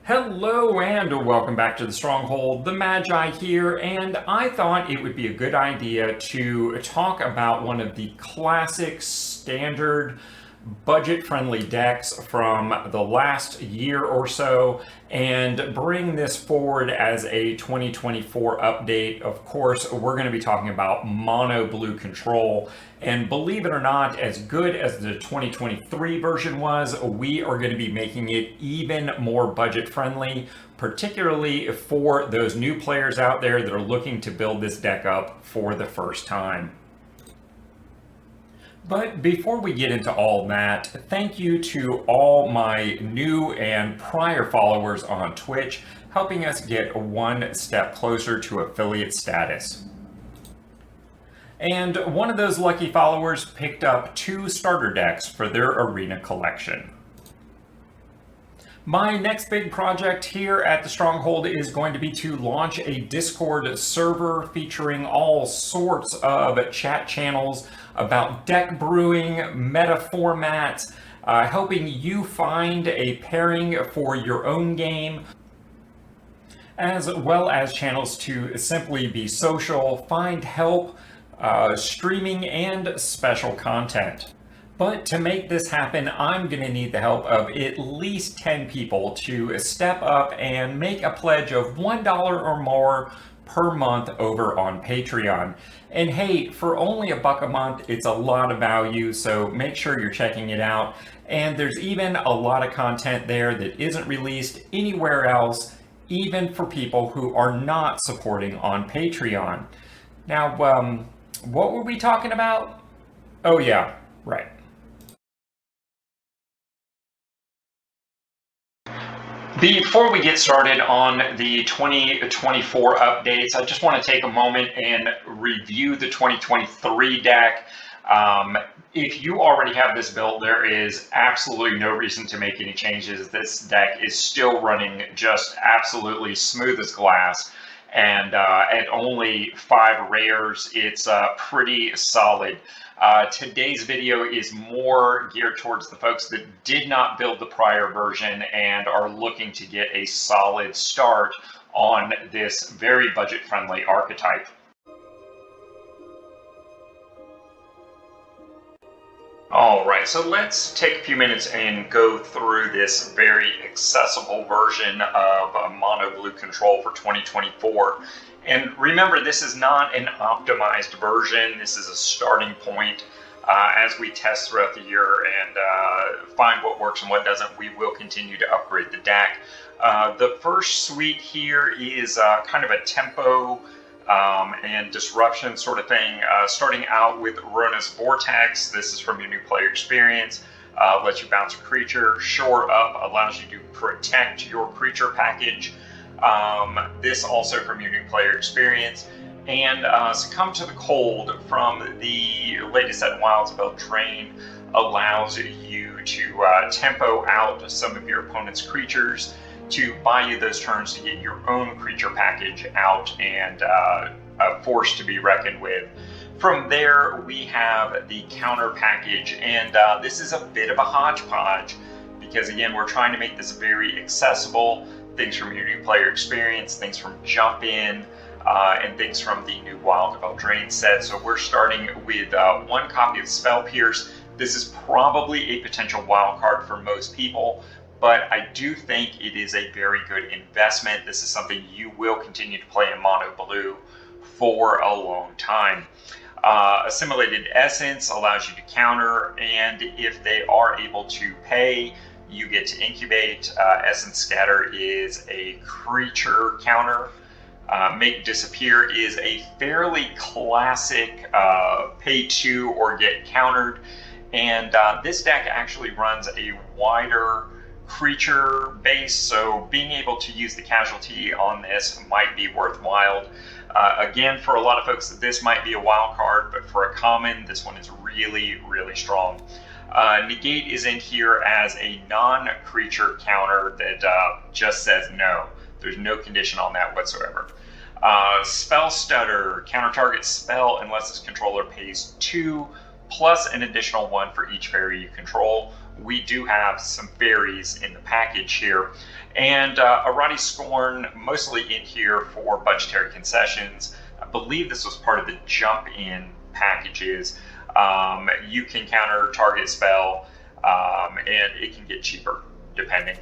Hello and welcome back to the Stronghold. The Magi here, and I thought it would be a good idea to talk about one of the classic standard budget-friendly decks from the last year or so and bring this forward as a 2024 update. Of course, we're going to be talking about mono blue control, and believe it or not, as good as the 2023 version was, we are going to be making it even more budget friendly, particularly for those new players out there that are looking to build this deck up for the first time. But before we get into all that, thank you to all my new and prior followers on Twitch, helping us get one step closer to affiliate status. And one of those lucky followers picked up 2 starter decks for their arena collection. My next big project here at the Stronghold is going to be to launch a Discord server featuring all sorts of chat channels about deck brewing, meta formats, helping you find a pairing for your own game, as well as channels to simply be social, find help, streaming, and special content. But to make this happen, I'm going to need the help of at least 10 people to step up and make a pledge of $1 or more per month over on Patreon. And hey, for only $1 a month, it's a lot of value, so make sure you're checking it out. And there's even a lot of content there that isn't released anywhere else, even for people who are not supporting on Patreon. Now, what were we talking about? Oh yeah, right. Before we get started on the 2024 updates, I just want to take a moment and review the 2023 deck. If you already have this built, there is absolutely no reason to make any changes. This deck is still running just absolutely smooth as glass. And at only 5 rares, it's pretty solid. Today's video is more geared towards the folks that did not build the prior version and are looking to get a solid start on this very budget-friendly archetype. All right, so let's take a few minutes and go through this very accessible version of mono blue control for 2024. And remember, this is not an optimized version. This is a starting point. As we test throughout the year and find what works and what doesn't, we will continue to upgrade the deck. The first suite here is kind of a tempo and disruption sort of thing. Starting out with Rona's Vortex. This is from your new player experience. Lets you bounce a creature. Shore Up allows you to protect your creature package. This also from your new player experience. And Succumb to the Cold from the latest set in Wilds Spell Drain allows you to tempo out some of your opponent's creatures to buy you those turns to get your own creature package out and a force to be reckoned with. From there, we have the counter package, and this is a bit of a hodgepodge because, again, we're trying to make this very accessible. Things from your new player experience, things from Jump In, and things from the new Wild Spell Drain set. So we're starting with 1 copy of Spell Pierce. This is probably a potential wild card for most people, but I do think it is a very good investment. This is something you will continue to play in mono blue for a long time. Assimilated Essence allows you to counter, and if they are able to pay, you get to incubate. Essence Scatter is a creature counter. Make Disappear is a fairly classic pay 2 or get countered. And this deck actually runs a wider creature base, so being able to use the casualty on this might be worthwhile. Again, for a lot of folks, this might be a wild card, but for a common, this one is really, really strong. Negate is in here as a non-creature counter that just says no. There's no condition on that whatsoever. Spell Stutter, counter target spell unless its controller pays 2, plus an additional 1 for each fairy you control. we do have some fairies in the package here. And Arati Scorn mostly in here for budgetary concessions. I believe this was part of the jump-in packages. You can counter target spell, and it can get cheaper depending.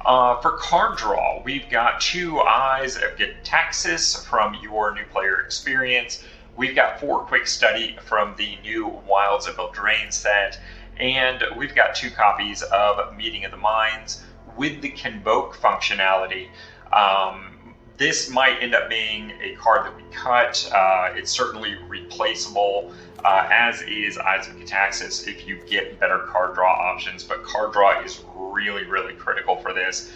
For card draw, we've got 2 Eyes of Gitaxis from your new player experience. We've got 4 Quick Study from the new Wilds of Eldraine set. And we've got 2 copies of Meeting of the Minds with the Convoke functionality. This might end up being a card that we cut. It's certainly replaceable, as is Eyes of Gitaxis if you get better card draw options, but card draw is really, really critical for this.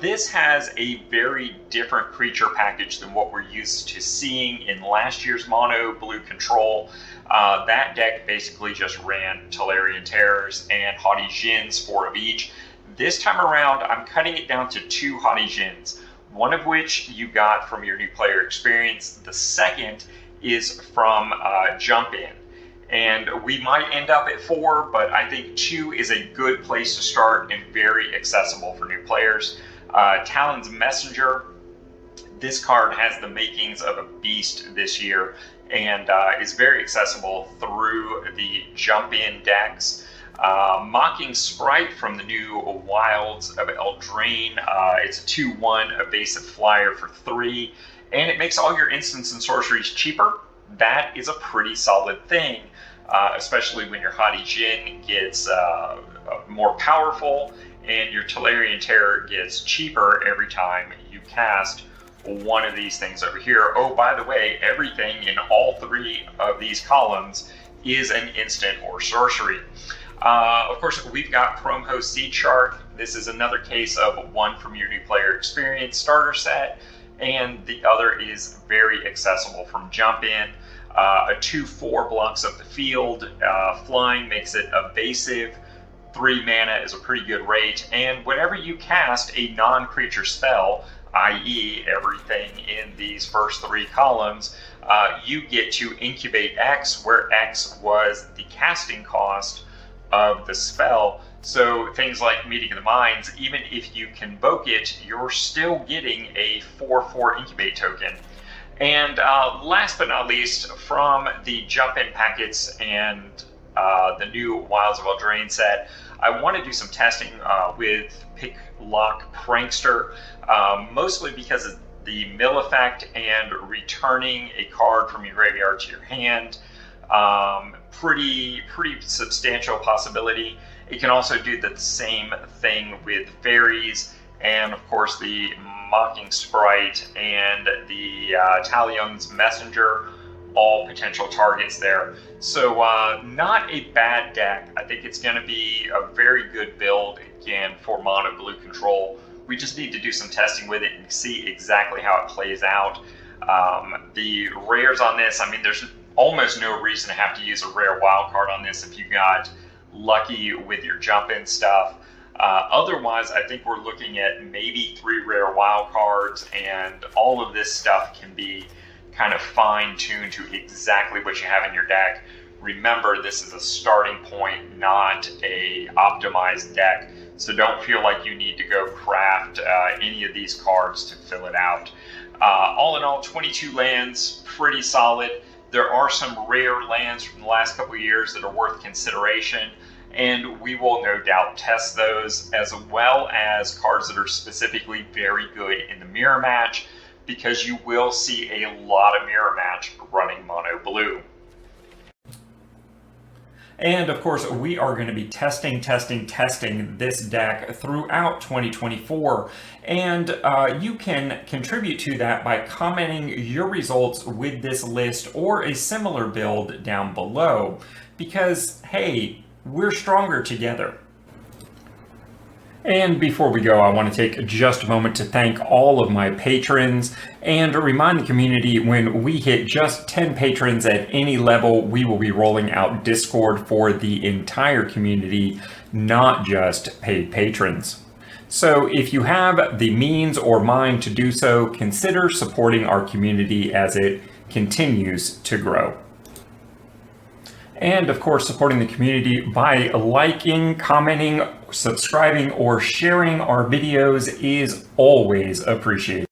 This has a very different creature package than what we're used to seeing in last year's mono blue control. That deck basically just ran Tolarian Terrors and Haughty Djinns, 4 of each. This time around, I'm cutting it down to 2 Haughty Djinns, one of which you got from your new player experience. The second is from Jump In. And we might end up at 4, but I think 2 is a good place to start and very accessible for new players. Talon's Messenger. This card has the makings of a beast this year and is very accessible through the jump-in decks. Mocking Sprite from the new Wilds of Eldraine. It's a 2/1 evasive flyer for 3, and it makes all your instants and sorceries cheaper. That is a pretty solid thing, especially when your Haughty Djinn gets more powerful and your Tolarian Terror gets cheaper every time you cast one of these things over here. Oh, by the way, everything in all 3 of these columns is an instant or sorcery. Of course, we've got Chrome Host Seed Shark. This is another case of 1 from your new player experience starter set, and the other is very accessible from Jump In. A 2/4 blocks up the field. Flying makes it evasive. 3 mana is a pretty good rate, and whenever you cast a non-creature spell, i.e. everything in these first 3 columns, you get to incubate X, where X was the casting cost of the spell. So things like Meeting of the Minds, even if you convoke it, you're still getting a 4/4 incubate token. And last but not least, from the jump-in packets and the new Wilds of Eldraine set, I want to do some testing with Pick Lock Prankster, mostly because of the mill effect and returning a card from your graveyard to your hand. Pretty substantial possibility. It can also do the same thing with fairies, and of course the Mocking Sprite and the Talion's Messenger, all potential targets there. So not a bad deck. I think it's going to be a very good build again for mono blue control. We just need to do some testing with it and see exactly how it plays out. The rares on this, I mean, there's almost no reason to have to use a rare wild card on this if you got lucky with your jump-in stuff. Otherwise, I think we're looking at maybe 3 rare wild cards, and all of this stuff can be kind of fine-tuned to exactly what you have in your deck. Remember, this is a starting point, not a optimized deck, so don't feel like you need to go craft any of these cards to fill it out. All in all, 22 lands, pretty solid. There are some rare lands from the last couple of years that are worth consideration, and we will no doubt test those, as well as cards that are specifically very good in the mirror match, because you will see a lot of mirror match running mono blue. And of course, we are going to be testing this deck throughout 2024. And you can contribute to that by commenting your results with this list or a similar build down below. Because, hey, we're stronger together. And before we go, I want to take just a moment to thank all of my patrons and remind the community, when we hit just 10 patrons at any level, we will be rolling out Discord for the entire community, not just paid patrons. So if you have the means or mind to do so, consider supporting our community as it continues to grow. And of course, supporting the community by liking, commenting, subscribing, or sharing our videos is always appreciated.